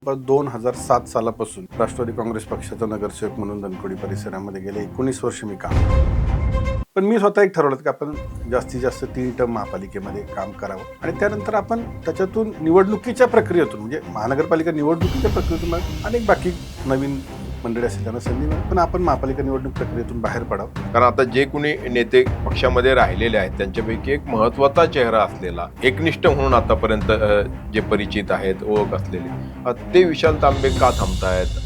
जवळपास 2007 सालापासून राष्ट्रवादी काँग्रेस पक्षाचा नगरसेवक म्हणून धनकोडी परिसरामध्ये गेले 19 वर्ष मी काम करतो. पण मी स्वतः एक ठरवलं की आपण जास्तीत जास्त 3 टर्म महापालिकेमध्ये काम करावं आणि त्यानंतर आपण त्याच्यातून निवडणुकीच्या प्रक्रियेतून म्हणजे महानगरपालिका निवडणुकीच्या प्रक्रियेतून अनेक बाकी नवीन मंडळी असेल त्यांना संधी मिळेल, पण आपण महापालिका निवडणूक प्रक्रियेतून बाहेर पडावं. कारण आता जे कुणी नेते पक्षामध्ये राहिलेले आहेत त्यांच्यापैकी एक महत्वाचा चेहरा असलेला एकनिष्ठ म्हणून आतापर्यंत जे परिचित आहेत, ओळख असलेले, ते विशाल तांबे का थांबतायत?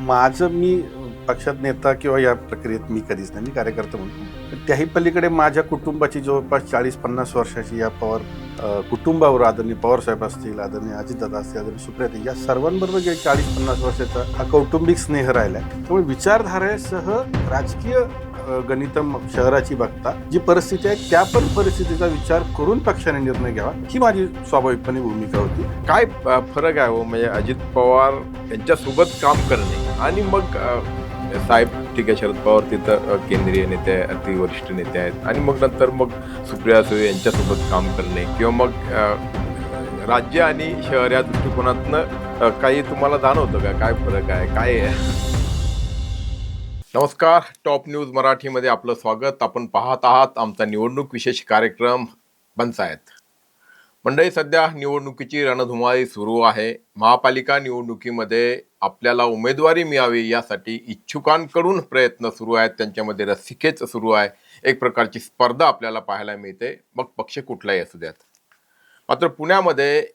माझं मी पक्षात नेता किंवा या प्रक्रियेत मी कधीच नाही, मी कार्यकर्ता म्हणून. पण त्याही पलीकडे माझ्या कुटुंबाची जवळपास 40-50 वर्षाची या पवार कुटुंबावर आदरणीय पवारसाहेब असतील, आदरणीय अजितदादा असतील, आदरणीय सुप्रियाताई, या सर्वांबरोबर जे 40-50 वर्षाचा हा कौटुंबिक स्नेह राहिला आहे. त्यामुळे विचारधारेसह राजकीय गणितम शहराची बघता जी परिस्थिती आहे त्या पण परिस्थितीचा विचार करून पक्षाने निर्णय घ्यावा, ही माझी स्वाभाविकपणे भूमिका होती. काय फरक आहे हो? म्हणजे अजित पवार यांच्यासोबत काम करणे आणि मग साहेब, ठीक आहे, शरद पवार तिथं केंद्रीय नेते आहेत, अति वरिष्ठ नेते आहेत, आणि मग नंतर मग सुप्रिया सुळे यांच्यासोबत काम करणे किंवा मग राज्य आणि शहर या दृष्टिकोनातनं काही तुम्हाला जाणवतं का? काय फरक आहे, काय आहे? नमस्कार, टॉप न्यूज मराठीमध्ये आपलं स्वागत. आपण पाहत आहात आमचा निवडणूक विशेष कार्यक्रम पंचायत. मंडळी, सध्या निवडणुकीची रणधुमाळी सुरू आहे. महापालिका निवडणुकीमध्ये आपल्याला उमेदवारी मिळावी यासाठी इच्छुकांकडून प्रयत्न सुरू आहेत, त्यांच्यामध्ये रस्सीखेच सुरू आहे. एक प्रकारची स्पर्धा आपल्याला पाहायला मिळते, मग पक्ष कुठलाही असू द्यात. मात्र पुण्यामध्ये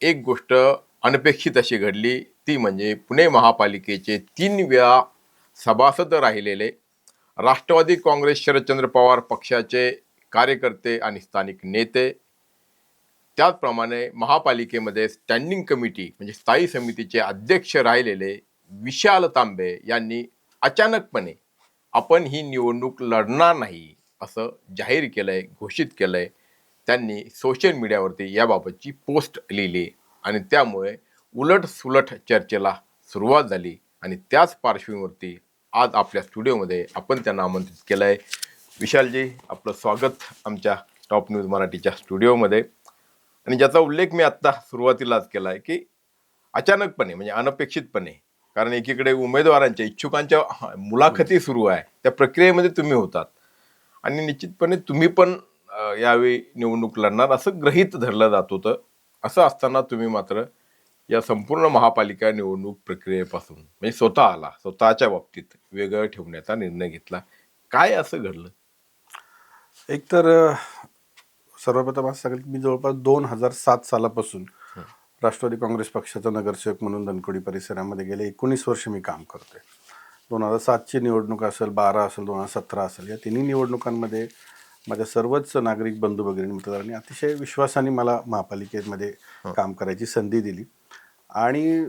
एक गोष्ट अनपेक्षित अशी घडली, ती म्हणजे पुणे महापालिकेचे 3 वेळा सभासद राहिलेले राष्ट्रवादी काँग्रेस शरदचंद्र पवार पक्षाचे कार्यकर्ते आणि स्थानिक नेते, त्याचप्रमाणे महापालिकेमध्ये स्टँडिंग कमिटी म्हणजे स्थायी समितीचे अध्यक्ष राहिलेले विशाल तांबे यांनी अचानकपणे आपण ही निवडणूक लढणार नाही असं जाहीर केलंय, घोषित केलंय. त्यांनी सोशल मीडियावरती याबाबतची पोस्ट लिहिली आणि त्यामुळे उलटसुलट चर्चेला सुरुवात झाली. आणि त्याच पार्श्वभूमीवरती आज आपल्या स्टुडिओमध्ये आपण त्यांना आमंत्रित केलं आहे. विशालजी, आपलं स्वागत आमच्या टॉप न्यूज मराठीच्या स्टुडिओमध्ये. आणि ज्याचा उल्लेख मी आत्ता सुरुवातीलाच केला आहे की अचानकपणे म्हणजे अनपेक्षितपणे, कारण एकीकडे उमेदवारांच्या इच्छुकांच्या मुलाखती सुरू आहे, त्या प्रक्रियेमध्ये तुम्ही होतात आणि निश्चितपणे तुम्ही पण यावेळी निवडणूक लढणार असं गृहीत धरलं जात होतं. असं असताना तुम्ही मात्र या संपूर्ण महापालिका निवडणूक प्रक्रियेपासून म्हणजे स्वतःच्या बाबतीत वेगळं ठेवण्याचा निर्णय घेतला. काय असं घडलं? एकतर सर्वप्रथम असं सांगेल की मी जवळपास 2007 सालापासून राष्ट्रवादी काँग्रेस पक्षाचा नगरसेवक म्हणून धनकोडी परिसरामध्ये गेले 19 वर्ष मी काम करतोय. 2007ची निवडणूक असेल, 12 असेल, 2017 असेल, या तिन्ही निवडणुकांमध्ये माझ्या सर्वच नागरिक बंधू भगिनी मतदारांनी अतिशय विश्वासाने मला महापालिकेमध्ये काम करायची संधी दिली. आणि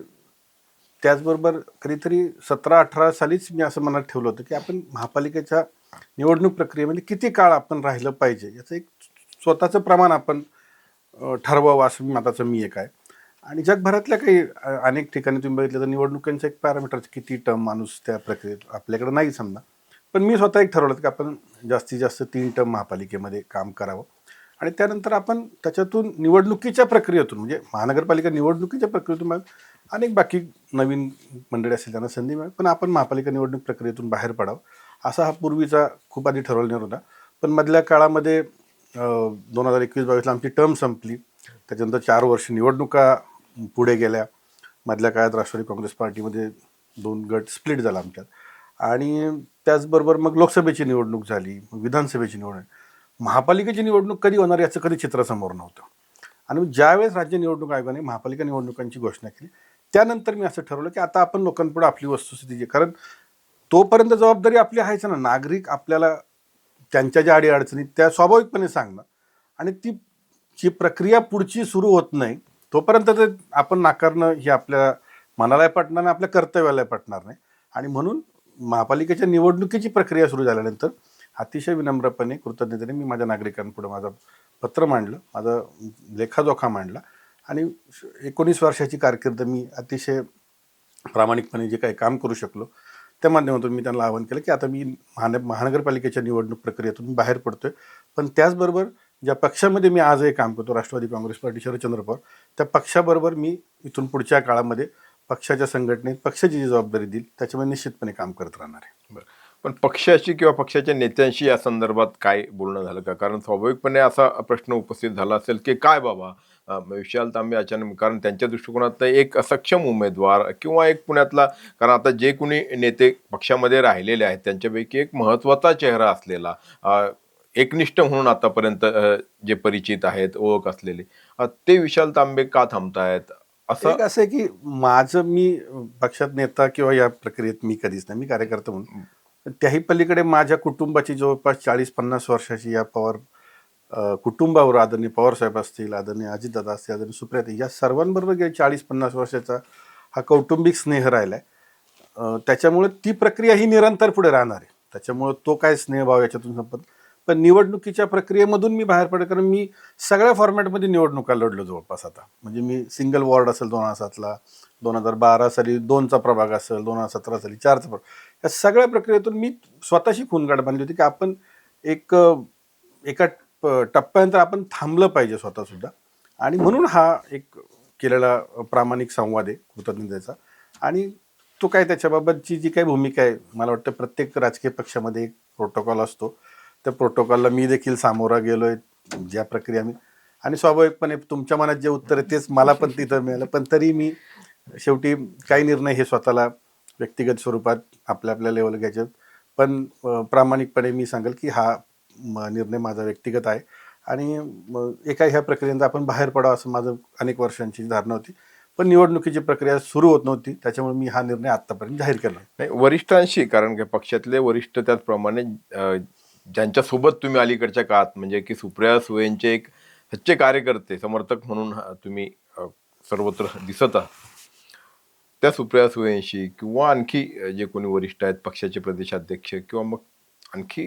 त्याचबरोबर कधीतरी 17-18 सालीच मी असं मनात ठेवलं होतं की आपण महापालिकेच्या निवडणूक प्रक्रियेमध्ये किती काळ आपण राहिलं पाहिजे याचं एक स्वतःचं प्रमाण आपण ठरवावं, असं मताचं मी एक आहे. आणि जगभरातल्या काही अनेक ठिकाणी तुम्ही बघितलं तर निवडणुकांचं एक पॅरामीटर किती टर्म माणूस त्या प्रक्रियेत आपल्याकडे नाही समजा. पण मी स्वतः एक ठरवलं की आपण जास्तीत जास्त 3 टर्म महापालिकेमध्ये काम करावं आणि त्यानंतर आपण त्याच्यातून निवडणुकीच्या प्रक्रियेतून म्हणजे महानगरपालिका निवडणुकीच्या प्रक्रियेतून अनेक बाकी नवीन मंडळी असेल त्यांना संधी मिळेल, पण आपण महापालिका निवडणूक प्रक्रियेतून बाहेर पडावं असा हा पूर्वीचा खूप आधी ठरवला होता. पण मधल्या काळामध्ये 2021-22ला आमची टर्म संपली. त्याच्यानंतर 4 वर्ष निवडणुका पुढे गेल्या. मधल्या काळात राष्ट्रवादी काँग्रेस पार्टीमध्ये 2 गट स्प्लिट झाला आमच्यात. आणि त्याचबरोबर मग लोकसभेची निवडणूक झाली, मग विधानसभेची निवडणूक. महापालिकेची निवडणूक कधी होणार याचं कधी चित्र समोर नव्हतं. आणि ज्यावेळेस राज्य निवडणूक आयोगाने महापालिका निवडणुकांची घोषणा केली त्यानंतर मी असं ठरवलं की आता आपण लोकांपुढे आपली वस्तुस्थिती, कारण तोपर्यंत जबाबदारी आपली आहेच ना. नागरिक आपल्याला त्यांच्या ज्या अडीअडचणी त्या स्वाभाविकपणे सांगणार आणि ती जी प्रक्रिया पुढची सुरू होत नाही तोपर्यंत ते आपण नाकारणं हे आपल्या मनालाही पटणार नाही, आपल्या कर्तव्यालाही पटणार नाही. आणि म्हणून महापालिकेच्या निवडणुकीची प्रक्रिया सुरू झाल्यानंतर अतिशय विनम्रपणे, कृतज्ञतेने मी माझ्या नागरिकांपुढे माझं पत्र मांडलं, माझा लेखाजोखा मांडला. आणि 19 वर्षाची कारकीर्द मी अतिशय प्रामाणिकपणे जे काही काम करू शकलो त्या माध्यमातून मी त्यांना आवाहन केलं की आता मी महानगरपालिकेच्या निवडणूक प्रक्रियेतून बाहेर पडतोय, पण त्याचबरोबर ज्या पक्षामध्ये मी आजही काम करतो, राष्ट्रवादी काँग्रेस पार्टी शरदचंद्र पवार, त्या पक्षाबरोबर मी इथून पुढच्या काळामध्ये पक्षाच्या संघटनेत पक्षाची जी जबाबदारी देईल त्याच्यामध्ये निश्चितपणे काम करत राहणार आहे. बरं. पण पक्षाशी किंवा पक्षाच्या नेत्यांशी या संदर्भात काय बोलणं झालं का? कारण स्वाभाविकपणे असा प्रश्न उपस्थित झाला असेल की काय बाबा विशाल तांबे अचानक, कारण त्यांच्या दृष्टिकोनात एक सक्षम उमेदवार किंवा एक पुण्यातला, कारण आता जे कोणी नेते पक्षामध्ये राहिलेले आहेत त्यांच्यापैकी एक महत्त्वाचा चेहरा असलेला, एकनिष्ठ म्हणून आतापर्यंत जे परिचित आहेत, ओळख असलेले, ते विशाल तांबे का थांबतायत असं? एक असं आहे की मी पक्षात नेता किंवा या प्रक्रियेत मी कधीच नाही, मी कार्यकर्ता म्हणून. पण त्याही पलीकडे माझ्या कुटुंबाची जवळपास 40-50 वर्षाची या पवार कुटुंबावर, आदरणीय पवारसाहेब असतील, आदरणीय अजितदादा असतील, आदरणीय सुप्रियाताई, या सर्वांबरोबर गेल्या 40-50 वर्षाचा हा कौटुंबिक स्नेह राहिला आहे. त्याच्यामुळे ती प्रक्रिया ही निरंतर पुढे राहणार आहे. त्याच्यामुळे तो काय स्नेहभाव याच्यातून संपत. पण निवडणुकीच्या प्रक्रियेमधून मी बाहेर पडे, कारण मी सगळ्या फॉर्मॅटमध्ये निवडणुका लढलो जवळपास आता. म्हणजे मी सिंगल वॉर्ड असेल 2007ला, 2012 साली 2चा प्रभाग असेल, 2017 साली 4चा प्रभाग, या सगळ्या प्रक्रियेतून मी स्वतःशी खूनगाठ बांधली होती की आपण एका टप्प्यानंतर आपण थांबलं पाहिजे स्वतःसुद्धा. आणि म्हणून हा एक केलेला प्रामाणिक संवाद आहे कृतज्ञतेचा. आणि तो काय त्याच्याबाबतची जी काही भूमिका आहे, मला वाटतं प्रत्येक राजकीय पक्षामध्ये एक प्रोटोकॉल असतो. त्या प्रोटोकॉलला मी देखील सामोरा गेलो आहे, ज्या प्रक्रिया मी, आणि स्वाभाविकपणे तुमच्या मनात जे उत्तर आहे तेच मला पण तिथं मिळालं. पण तरी मी शेवटी काही निर्णय हे स्वतःला व्यक्तिगत स्वरूपात आपल्या लेवल घ्यायचे. पण प्रामाणिकपणे मी सांगेल की हा निर्णय माझा व्यक्तिगत आहे. आणि एका ह्या प्रक्रियेत आपण बाहेर पडावं असं माझं अनेक वर्षांची धारणा होती. पण निवडणुकीची प्रक्रिया सुरू होत नव्हती, त्याच्यामुळे मी हा निर्णय आत्तापर्यंत जाहीर केला. नाही, वरिष्ठांशी, कारण की पक्षातले वरिष्ठ त्याचप्रमाणे ज्यांच्यासोबत तुम्ही अलीकडच्या काळात, म्हणजे की सुप्रिया सुळेंचे एक सच्चे कार्यकर्ते समर्थक म्हणून तुम्ही सर्वत्र दिसत आहात, त्या सुप्रिया सुळेंशी किंवा आणखी जे कोणी वरिष्ठ आहेत, पक्षाचे प्रदेशाध्यक्ष किंवा मग आणखी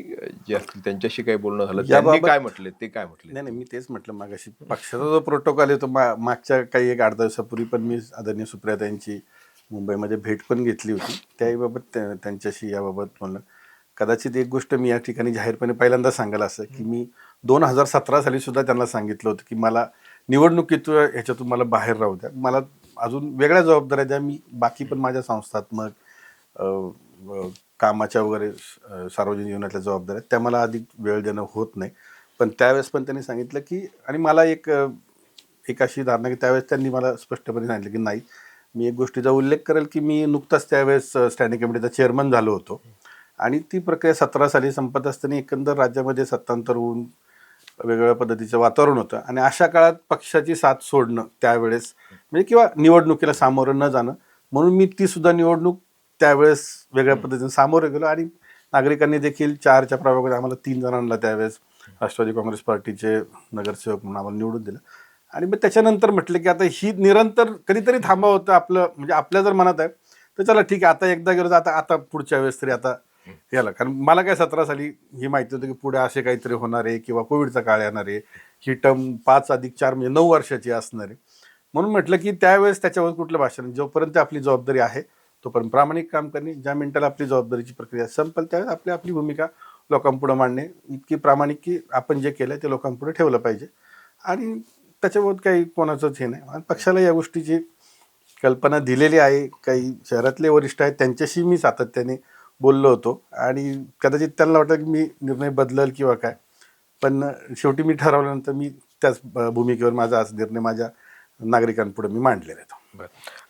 जे असतील त्यांच्याशी काही बोलणं झालं, त्यांनी काय म्हटले, ते काय म्हटले? नाही, मी तेच म्हटलं मागाशी, पक्षाचा जो प्रोटोकॉल आहे तो मागच्या काही 1-8 दिवसापूर्वी पण मी आदरणीय सुप्रियाताईंची मुंबईमध्ये भेट पण घेतली होती. त्याबाबत त्यांच्याशी याबाबत म्हणलं. कदाचित एक गोष्ट मी या ठिकाणी जाहीरपणे पहिल्यांदा सांगायला असं की मी 2017 साली सुद्धा त्यांना सांगितलं होतं की मला निवडणुकीत ह्याच्यातून मला बाहेर राहू द्या, मला अजून वेगळ्या जबाबदाऱ्या द्या, मी बाकी पण माझ्या संस्थात्मक कामाच्या वगैरे सार्वजनिक जीवनातल्या जबाबदाऱ्या त्या मला अधिक वेळ देणं होत नाही. पण त्यावेळेस पण त्यांनी सांगितलं की, आणि मला एक अशी धारणा की त्यावेळेस त्यांनी मला स्पष्टपणे सांगितलं की नाही, मी एक गोष्टीचा उल्लेख करेल की मी नुकताच त्यावेळेस स्टँडिंग कमिटीचा चेअरमन झालो होतो. आणि ती प्रक्रिया 17 साली संपत असताना एकंदर राज्यामध्ये सत्तांतर होऊन वेगवेगळ्या पद्धतीचं वातावरण होतं. आणि अशा काळात पक्षाची साथ सोडणं त्यावेळेस, म्हणजे किंवा निवडणुकीला सामोरं न जाणं, म्हणून मी ती सुद्धा निवडणूक त्यावेळेस वेगळ्या पद्धतीने सामोरं गेलो. आणि नागरिकांनी देखील 4च्या प्रभागामध्ये आम्हाला 3 जणांना त्यावेळेस राष्ट्रवादी काँग्रेस पार्टीचे नगरसेवक म्हणून आम्हाला निवडून दिलं. आणि मग त्याच्यानंतर म्हटलं की आता ही निरंतर कधीतरी थांबावं होतं आपलं, म्हणजे आपल्या जर मनात आहे तर चला ठीक आहे, आता एकदा गेलो तर आता पुढच्या वेळेस तरी आता याला. कारण मला काय 17 साली ही माहिती होतं की पुढे असे काहीतरी होणार आहे किंवा कोविडचा काळ येणार आहे, ही टर्म 5+4 म्हणजे 9 वर्षाची असणार आहे. म्हणून म्हटलं की त्यावेळेस त्याच्यावर कुठलं भाषण, जोपर्यंत आपली जबाबदारी आहे तोपर्यंत प्रामाणिक काम करणे, ज्या मिनिटाला आपली जबाबदारीची प्रक्रिया संपेल त्यावेळेस आपली भूमिका लोकांपुढे मांडणे, इतकी प्रामाणिक की आपण जे केलं ते लोकांपुढे ठेवलं पाहिजे. आणि त्याच्याबाबत काही कोणाचंच हे नाही. आणि पक्षाला या गोष्टीची कल्पना दिलेली आहे. काही शहरातले वरिष्ठ आहेत त्यांच्याशी मी सातत्याने बोललो होतो. आणि कदाचित त्यांना वाटतं की मी निर्णय बदलल किंवा काय, पण शेवटी मी ठरवल्यानंतर मी त्याच भूमिकेवर माझा आज निर्णय माझ्या नागरिकांपुढे मी मांडलेला आहे.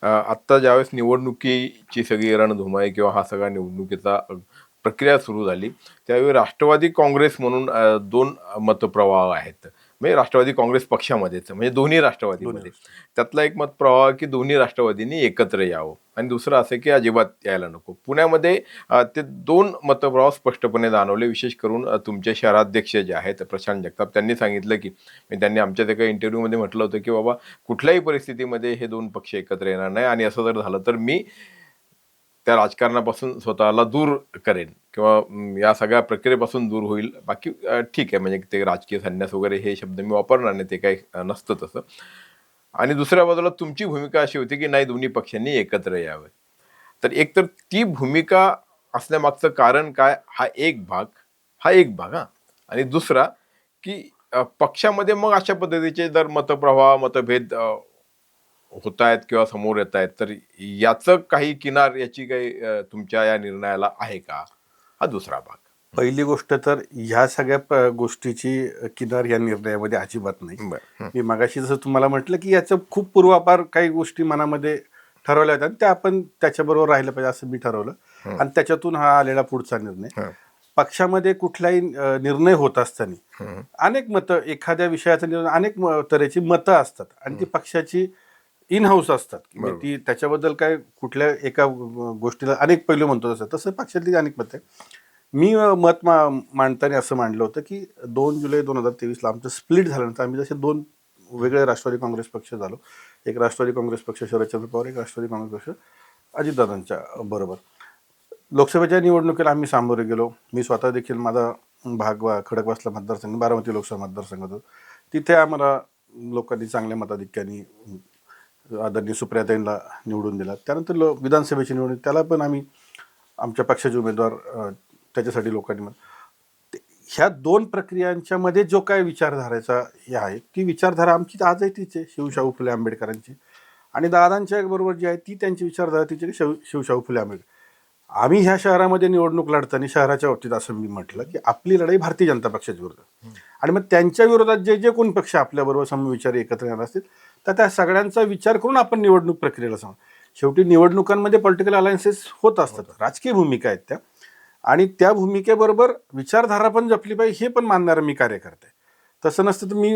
आत्ता ज्यावेळेस निवडणुकीची सगळी रणधुमाई किंवा हा सगळा निवडणुकीचा प्रक्रिया सुरू झाली, त्यावेळी राष्ट्रवादी काँग्रेस म्हणून 2 मतप्रवाह आहेत. म्हणजे राष्ट्रवादी काँग्रेस पक्षामध्येच, म्हणजे दोन्ही राष्ट्रवादीमध्ये. त्यातला एक मतप्रवाह की दोन्ही राष्ट्रवादींनी एकत्र यावं, आणि दुसरं असं की अजिबात यायला नको. पुण्यामध्ये ते 2 मतप्रवाह स्पष्टपणे जाणवले. विशेष करून तुमचे शहराध्यक्ष जे आहेत प्रशांत जगताप, त्यांनी सांगितलं की, त्यांनी आमच्या एका इंटरव्ह्यूमध्ये म्हटलं होतं की बाबा कुठल्याही परिस्थितीमध्ये हे 2 पक्ष एकत्र येणार नाही, आणि असं जर झालं तर मी त्या राजकारणापासून स्वतःला दूर करेन किंवा या सगळ्या प्रक्रियेपासून दूर होईल. बाकी ठीक आहे, म्हणजे ते राजकीय संन्यास वगैरे हे शब्द मी वापरणार नाही, ते काही नसतं तसं. आणि दुसऱ्या बाजूला तुमची भूमिका अशी होती की नाही, दोन्ही पक्षांनी एकत्र यावे. तर एक तर ती भूमिका असण्यामागचं कारण काय, हा एक भाग. आणि दुसरा की पक्षामध्ये मग अशा पद्धतीचे जर मतप्रवाह मतभेद होत आहेत किंवा समोर येत आहेत, तर याचं काही किनार याची काही तुमच्या या निर्णयाला आहे का, हा दुसरा भाग. पहिली गोष्ट तर ह्या सगळ्या गोष्टीची किनार या निर्णयामध्ये अजिबात नाही. बरं. मी मगाशी जसं तुम्हाला म्हटलं की याचं खूप पूर्वापार काही गोष्टी मनामध्ये ठरवल्या होत्या आणि त्या आपण त्याच्याबरोबर राहिलं पाहिजे असं मी ठरवलं आणि त्याच्यातून हा आलेला पुढचा निर्णय. पक्षामध्ये कुठलाही निर्णय होत असताना अनेक मतं, एखाद्या विषयाचा निर्णय अनेक तऱ्हेची मतं असतात आणि ती पक्षाची इन हाऊस असतात. म्हणजे ती त्याच्याबद्दल काय कुठल्या एका गोष्टीला अनेक पैलू म्हणतो तसं पक्षातली अनेक मतं आहे. मी मत मांडताना असं मांडलं होतं की 2 जुलै 2023ला आमचं स्प्लिट झाल्यानंतर आम्ही जसे 2 वेगळे राष्ट्रवादी काँग्रेस पक्ष झालो. एक राष्ट्रवादी काँग्रेस पक्ष शरदचंद्र पवार, एक राष्ट्रवादी काँग्रेस पक्ष अजितदादांच्या बरोबर. लोकसभेच्या निवडणुकीला आम्ही सामोरे गेलो. मी स्वतः देखील माझा भाग खडकवासला मतदारसंघ, बारामती लोकसभा मतदारसंघात होतो. तिथे आम्हाला लोकांनी चांगल्या मताधिक्याने आदरणीय सुप्रियाताईंना निवडून दिला. त्यानंतर विधानसभेची निवडणूक, त्याला पण आम्ही आमच्या पक्षाचे उमेदवार त्याच्यासाठी लोकांनी ह्या 2 प्रक्रियांच्या मध्ये जो काय विचारधाराचा हे आहे, ती विचारधारा आमची आजही तीच आहे, शिवशाहू फुले आंबेडकरांची. आणि दादांच्या बरोबर जी आहे ती त्यांची विचारधारा तिची शिवशाहू फुले आंबेडकर. आम्ही ह्या शहरामध्ये निवडणूक लढताना शहराच्या बाबतीत असं मी म्हटलं की आपली लढाई भारतीय जनता पक्षाच्या विरोधात, आणि मग त्यांच्या विरोधात जे जे कोण पक्ष आपल्याबरोबर समविचारी एकत्र येणार असतील तर त्या सगळ्यांचा विचार करून आपण निवडणूक प्रक्रियेला सांगू. शेवटी निवडणुकांमध्ये पॉलिटिकल अलायन्सेस होत असतात, राजकीय भूमिका आहेत त्या, आणि त्या भूमिकेबरोबर विचारधारा पण जपली पाहिजे हे पण मानणारं मी कार्यकर्ते. तसं नसतं तर मी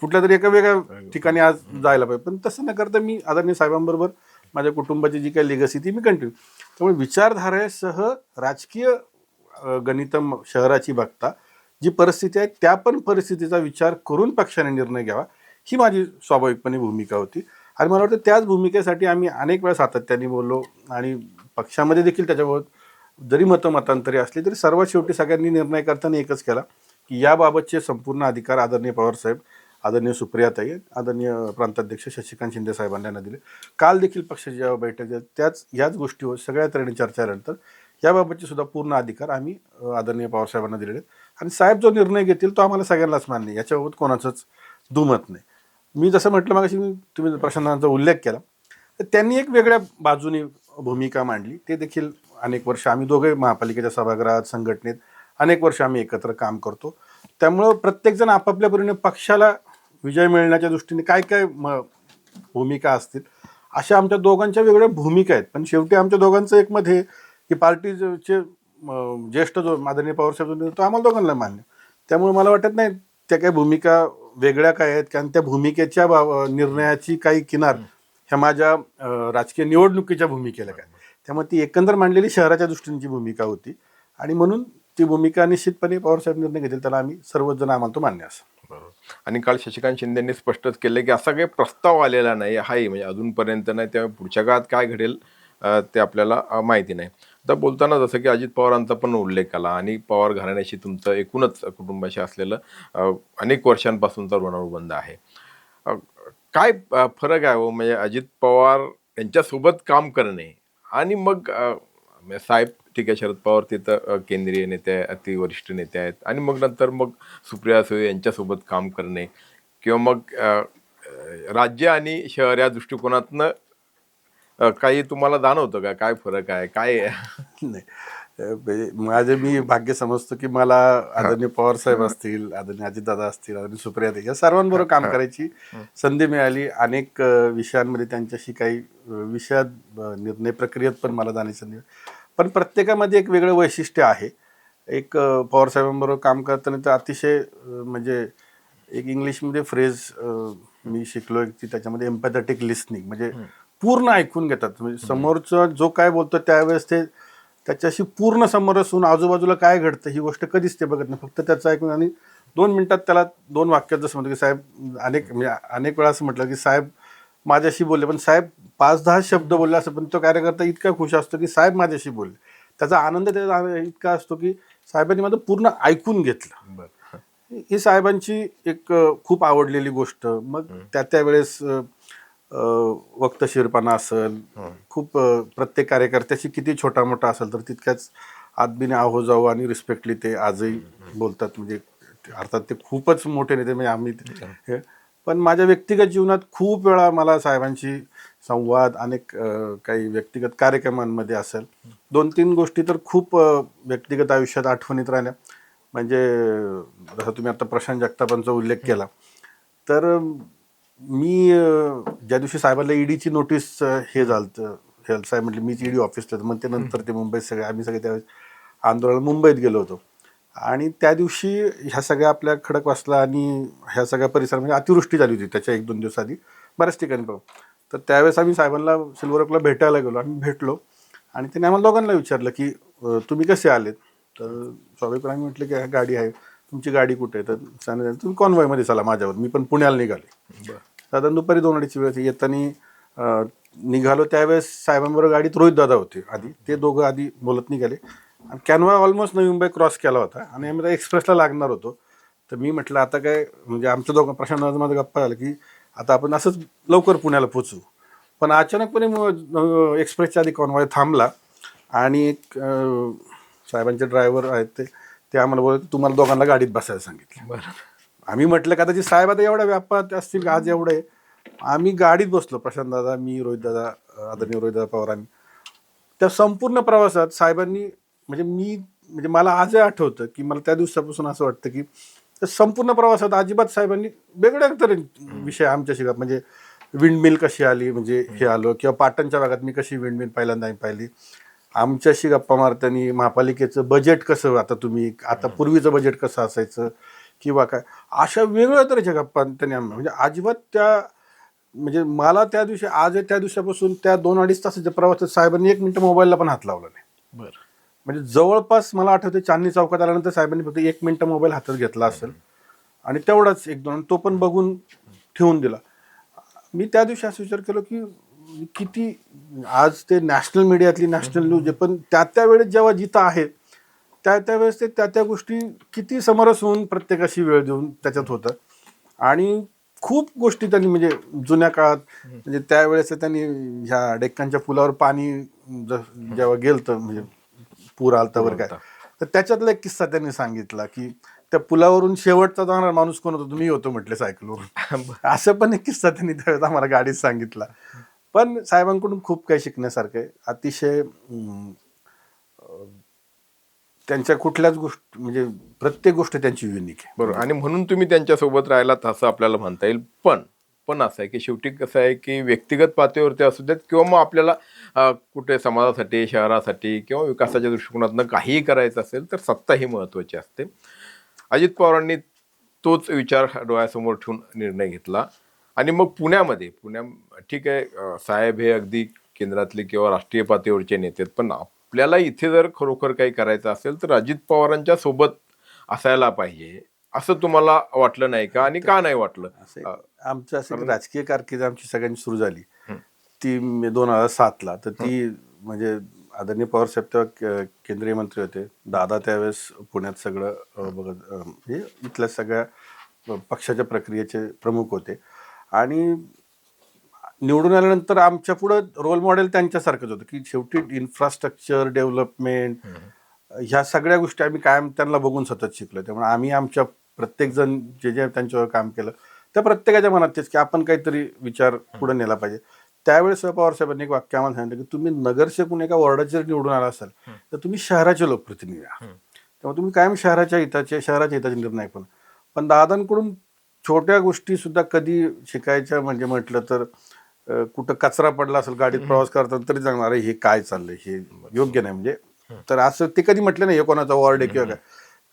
कुठल्या तरी एका वेगळ्या ठिकाणी आज जायला पाहिजे, पण तसं न करता मी आदरणीय साहेबांबरोबर माझ्या कुटुंबाची जी काही लेगसी ती मी कंटिन्यू. त्यामुळे विचारधारेसह राजकीय गणितम शहराची बघता जी परिस्थिती आहे त्या पण परिस्थितीचा विचार करून पक्षाने निर्णय घ्यावा ही माझी स्वाभाविकपणे भूमिका होती. आणि मला वाटतं त्याच भूमिकेसाठी आम्ही अनेक वेळा सातत्याने बोललो आणि पक्षामध्ये देखील त्याच्याबरोबर जरी मतांतरी असली तरी सर्वात शेवटी सगळ्यांनी निर्णय करताना एकच केला की याबाबतचे संपूर्ण अधिकार आदरणीय पवारसाहेब, आदरणीय सुप्रियाताई, आदरणीय प्रांताध्यक्ष शशिकांत शिंदे साहेबांना दिले. काल देखील पक्षाची जेव्हा बैठक झाली याच गोष्टीवर सगळ्या तऱ्हेने चर्चा झाल्यानंतर याबाबतचे सुद्धा पूर्ण अधिकार आम्ही आदरणीय पवारसाहेबांना दिलेले आहेत. आणि साहेब जो निर्णय घेतील तो आम्हाला सगळ्यांनाच मान्य आहे, याच्याबाबत कोणाचंच दुमत नाही. मी जसं म्हटलं मगाशी, तुम्ही प्रशांतांचा उल्लेख केला, तर त्यांनी एक वेगळ्या बाजूने भूमिका मांडली. ते देखील अनेक वर्ष आम्ही दोघे महापालिकेच्या सभागृहात, संघटनेत अनेक वर्ष आम्ही एकत्र काम करतो. त्यामुळं प्रत्येकजण आपापल्या परीने पक्षाला विजय मिळण्याच्या दृष्टीने काय काय भूमिका असतील अशा आमच्या दोघांच्या वेगळ्या भूमिका आहेत. पण शेवटी आमच्या दोघांचं एक मत हे की पार्टीचे ज्येष्ठ जो आदरणीय पवारसाहेब तो आम्हाला दोघांना मान्य. त्यामुळे मला वाटत नाही त्या काही भूमिका वेगळ्या काय आहेत, कारण त्या भूमिकेच्या निर्णयाची काही किनार ह्या माझ्या राजकीय निवडणुकीच्या भूमिकेला काय. त्यामुळे ती एकंदर मांडलेली शहराच्या दृष्टीनेची भूमिका होती आणि म्हणून ती भूमिका निश्चितपणे पवारसाहेब निर्णय घेतील त्याला आम्ही सर्वच जण आम्हाला तो मान्य असं. बरोबर. आणि काल शशिकांत शिंदेंनी स्पष्टच केलं की असा काही प्रस्ताव आलेला नाही आहे, म्हणजे अजूनपर्यंत नाही. त्यामुळे पुढच्या काळात काय घडेल ते आपल्याला माहिती नाही. आता बोलताना जसं की अजित पवारांचा पण उल्लेख आला आणि पवार घराण्याशी तुमचं एकूणच कुटुंबाशी असलेलं अनेक वर्षांपासूनचा ऋणानुबंध आहे. काय फरक आहे हो, म्हणजे अजित पवार यांच्यासोबत काम करणे आणि मग साहेब ठीक आहे, शरद पवार तिथं केंद्रीय नेते आहे, अतिवरिष्ठ नेते आहेत, आणि मग नंतर मग सुप्रिया सुळे यांच्यासोबत काम करणे किंवा मग राज्य आणि शहर या दृष्टिकोनातनं काही तुम्हाला जाणवतं का, काय फरक आहे, काय नाही. माझे मी भाग्य समजतो की मला आदरणीय पवार साहेब असतील, आदरणीय अजितदादा असतील, आदरणीय सुप्रियाताई या सर्वांबरोबर काम करायची संधी मिळाली. अनेक विषयांमध्ये त्यांच्याशी काही विषयात निर्णय प्रक्रियेत पण मला जाण्याची संधी. पण प्रत्येकामध्ये एक वेगळं वैशिष्ट्य आहे. एक पवार साहेबांबरोबर काम करताना तर अतिशय म्हणजे एक इंग्लिशमध्ये फ्रेज मी शिकलो की त्याच्यामध्ये एम्पॅथेटिक लिसनिंग, म्हणजे पूर्ण ऐकून घेतात. म्हणजे समोरचं जो काय बोलतो त्यावेळेस ते त्याच्याशी पूर्ण समोर असून आजूबाजूला काय घडतं ही गोष्ट कधीच ते बघत नाही, फक्त त्याचं ऐकून. आणि 2 मिनिटात त्याला 2 वाक्यात जसं म्हणतो की साहेब अनेक वेळा असं म्हटलं की साहेब माझ्याशी बोलले, पण साहेब 5-10 शब्द बोलले असं, पण तो कार्यकर्ता इतका खुश असतो की साहेब माझ्याशी बोलले. त्याचा आनंद त्याचा इतका असतो की साहेबांनी माझं पूर्ण ऐकून घेतलं. ही साहेबांची एक खूप आवडलेली गोष्ट. मग त्यावेळेस वक्तशीरपणा असेल, खूप प्रत्येक कार्यकर्त्याशी किती छोटा मोठा असेल तर तितक्याच आदबीने आहो जाऊ आणि रिस्पेक्टली ते आजही बोलतात. म्हणजे अर्थात ते खूपच मोठे नेते म्हणजे आम्ही हे, पण माझ्या व्यक्तिगत जीवनात खूप वेळा मला साहेबांशी संवाद अनेक काही व्यक्तिगत कार्यक्रमांमध्ये असेल 2-3 गोष्टी तर खूप व्यक्तिगत आयुष्यात आठवणीत राहिल्या. म्हणजे जसं तुम्ही आता प्रशांत जगतापांचा उल्लेख केला तर मी ज्या दिवशी साहेबांना ईडीची नोटीस हे झालं हे साहेब म्हटले मीच ईडी ऑफिसला मग ते नंतर ते मुंबईत सगळे आम्ही सगळे त्यावेळेस आंदोलन मुंबईत गेलो होतो आणि त्या दिवशी ह्या सगळ्या आपल्या खडकवासला आणि ह्या सगळ्या परिसरात म्हणजे अतिवृष्टी झाली होती त्याच्या 1-2 दिवस आधी बऱ्याच ठिकाणी पाहू. तर त्यावेळेस आम्ही साहेबांना सिल्वर ओकला भेटायला गेलो. आम्ही भेटलो आणि त्यांनी आम्हाला दोघांना विचारलं की तुम्ही कसे आलेत. तर स्वाभाविक आम्ही म्हटलं की गाडी आहे तुमची गाडी कुठे आहे. तर सांगितलं तुम्ही कॉन्वॉयमध्ये चला माझ्यावर मी पण पुण्याला निघाले. साधारण दुपारी 2-2:30 वेळ येताना निघालो त्यावेळेस साहेबांबरोबर गाडीत रोहित दादा होते आधी ते दोघं आधी बोलत निघाले आणि Canva almost Navi Mumbai cross केला होता आणि आम्ही एक्सप्रेसला लागणार होतो. तर मी म्हटलं आता काय म्हणजे आमच्या दोघं प्रशांत माझा गप्पा झाला की आता आपण असंच लवकर पुण्याला पोचू. पण अचानकपणे एक्सप्रेसच्या आधी कॉन्वॉय थांबला आणि एक साहेबांचे ड्रायव्हर आहेत ते आम्हाला बोलत तुम्हाला दोघांना गाडीत बसायला सांगितलं. आम्ही म्हटलं का त्याची साहेब आता एवढ्या व्यापात असतील आज एवढे आम्ही गाडीत बसलो प्रशांत दादा मी रोहित दादा आदरणीय रोहित दादा पवार आम्ही त्या संपूर्ण प्रवासात साहेबांनी म्हणजे मला आजही आठवतं की मला त्या दिवसापासून असं वाटतं की त्या संपूर्ण प्रवासात अजिबात साहेबांनी वेगळ्या तरी विषय आमच्याशी म्हणजे विंडमिल कशी आली म्हणजे हे आलो किंवा पाटणच्या भागात मी कशी विंडमिल पहिल्यांदा पाहिली आमच्याशी गप्पा मारताना महापालिकेचं बजेट कसं आता तुम्ही आता पूर्वीचं बजेट कसं असायचं किंवा काय अशा वेगवेगळ्या तऱ्हेच्या गप्पा त्यांनी म्हणजे अजिबात त्या म्हणजे मला त्या दिवशी आज त्या दिवसापासून त्या 2-2.5 तासाच्या प्रवासात साहेबांनी 1 मिनिट मोबाईलला पण हात लावला नाही. म्हणजे जवळपास मला आठवते चांदणी चौकात आल्यानंतर साहेबांनी फक्त 1 मिनिट मोबाईल हातात घेतला असेल आणि तेवढाच 1-2 तो पण बघून ठेवून दिला. मी त्या दिवशी असं विचार केला की किती आज ते नॅशनल मीडियातली नॅशनल न्यूज पण त्या वेळेस जेव्हा जिथं आहेत त्यावेळेस ते त्या गोष्टी किती समरस होऊन प्रत्येकाशी वेळ देऊन त्याच्यात होतं आणि खूप गोष्टी त्यांनी म्हणजे जुन्या काळात म्हणजे त्यावेळेस त्यांनी ह्या डेक्कनच्या पुलावर पाणी जेव्हा गेलतं म्हणजे पूर आलता वर काय तर त्याच्यातला एक किस्सा त्यांनी सांगितला की त्या पुलावरून शेवटचा जाणारा माणूस कोण होता तुम्ही होतो म्हटले सायकलवरून असं पण एक किस्सा त्यांनी त्यावेळेस आम्हाला गाडीत सांगितला. पण साहेबांकडून खूप काही शिकण्यासारखं आहे. अतिशय त्यांच्या कुठल्याच गोष्ट म्हणजे प्रत्येक गोष्ट त्यांची युनिक आहे. बरोबर आणि म्हणून तुम्ही त्यांच्यासोबत राहिलात असं आपल्याला म्हणता येईल. पण असं आहे की शेवटी कसं आहे की व्यक्तिगत पातळीवरती असू देत किंवा मग आपल्याला कुठे समाजासाठी शहरासाठी किंवा विकासाच्या दृष्टिकोनातून काहीही करायचं असेल तर सत्ता ही महत्त्वाची असते. अजित पवारांनी तोच विचार डोळ्यासमोर ठेवून निर्णय घेतला आणि मग पुण्या ठीक आहे साहेब हे अगदी केंद्रातले किंवा राष्ट्रीय पातळीवरचे नेते आहेत पण आपल्याला इथे जर खरोखर काही करायचं असेल तर अजित पवारांच्या सोबत असायला पाहिजे असं तुम्हाला वाटलं नाही का आणि का नाही वाटलं. आमचं असं राजकीय कारकीर्द आमची सगळ्यांची सुरू झाली ती 2007ला तर ती म्हणजे आदरणीय पवार साहेब तेव्हा केंद्रीय मंत्री होते. दादा त्यावेळेस पुण्यात सगळं बघत म्हणजे इथल्या सगळ्या पक्षाच्या प्रक्रियेचे प्रमुख होते आणि निवडून आल्यानंतर आमच्या पुढं रोल मॉडेल त्यांच्यासारखंच होतं की शेवटी इन्फ्रास्ट्रक्चर डेव्हलपमेंट ह्या सगळ्या गोष्टी आम्ही कायम त्यांना बघून सतत शिकलो. त्यामुळे आम्ही आमच्या प्रत्येकजण जे त्यांच्यावर काम केलं त्या प्रत्येकाच्या मनात तेच की आपण काहीतरी विचार पुढे नेला पाहिजे. त्यावेळेस पवार साहेबांनी एक वाक्य आम्हाला सांगितलं की तुम्ही नगरसेवक एका वॉर्डाचे जर निवडून आला असाल तर तुम्ही शहराचे लोकप्रतिनिधी आहात. तेव्हा तुम्ही कायम शहराच्या हिताचे निर्णय पण दादांकडून छोट्या गोष्टी सुद्धा कधी शिकायच्या म्हणजे म्हटलं तर कुठं कचरा पडला असेल गाडीत प्रवास करताना तरी सांगणार हे काय चाललंय हे योग्य नाही म्हणजे तर असं ते कधी म्हटलं नाही हे कोणाचा वॉर्ड आहे किंवा काय.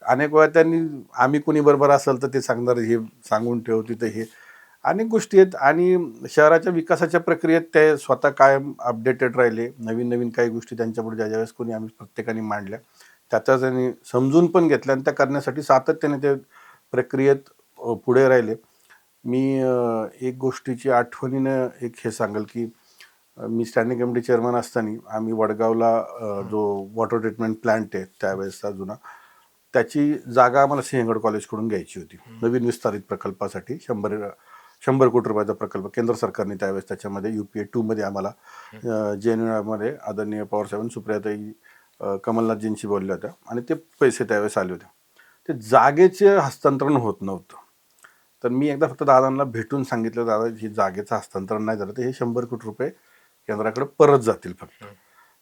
अनेक वेळा त्यांनी आम्ही कुणी बरोबर असेल तर ते सांगणार हे सांगून ठेव तिथं हे अनेक गोष्टी आहेत आणि शहराच्या विकासाच्या प्रक्रियेत ते स्वतः कायम अपडेटेड राहिले. नवीन काही गोष्टी त्यांच्यापुढे ज्यावेळेस कोणी आम्ही प्रत्येकाने मांडल्या त्याचा त्यांनी समजून पण घेतल्या आणि त्या करण्यासाठी सातत्याने ते प्रक्रियेत पुढे राहिले. मी एक गोष्टीची आठवणीनं एक हे सांगेल की मी स्टँडिंग कमिटी चेअरमन असताना आम्ही वडगावला जो वॉटर ट्रीटमेंट प्लांट आहे त्यावेळेसचा जुना त्याची जागा आम्हाला सिंहगड कॉलेजकडून घ्यायची होती नवीन विस्तारित प्रकल्पासाठी 100 कोटी रुपयाचा प्रकल्प केंद्र सरकारने त्यावेळेस त्याच्यामध्ये UPA 2 मध्ये आम्हाला JNUमध्ये आदरणीय पवारसाहेब सुप्रियाताई कमलनाथजींशी बोलल्या होत्या आणि ते पैसे त्यावेळेस आले होते. ते जागेचे हस्तांतरण होत नव्हतं. तर मी एकदा फक्त दादांना भेटून सांगितलं, दादा ही जागेचं हस्तांतरण नाही झालं तर हे 100 कोटी रुपये केंद्राकडे परत जातील फक्त.